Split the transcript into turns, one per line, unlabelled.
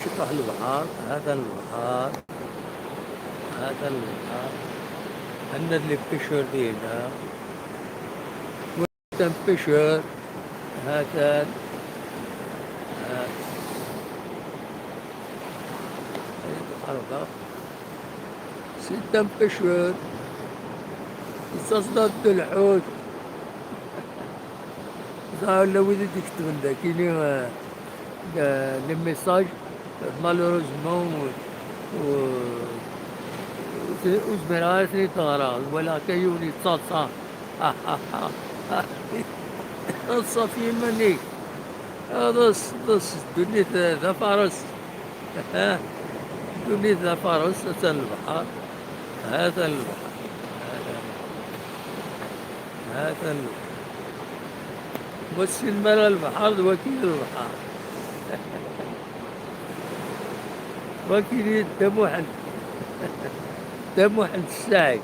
تروح البحر، هذا البحر، هذا البحر، عندنا اللي بشر دينا وانت بشر. هذا البحر ستة بشر استصدت الحوت. صار لو بدي تكتب عندك الميساج malheureusement وزميلاتي طاروا ولكن يوني تصاصا الصفي مني. هذا دنيا ذا فارس. دنيا ذا فارس. هذا البحر، هذا البحر، هذا البحر. بس الملا البحر وكيل البحر. وكيل دموحن، دموحن الساعي.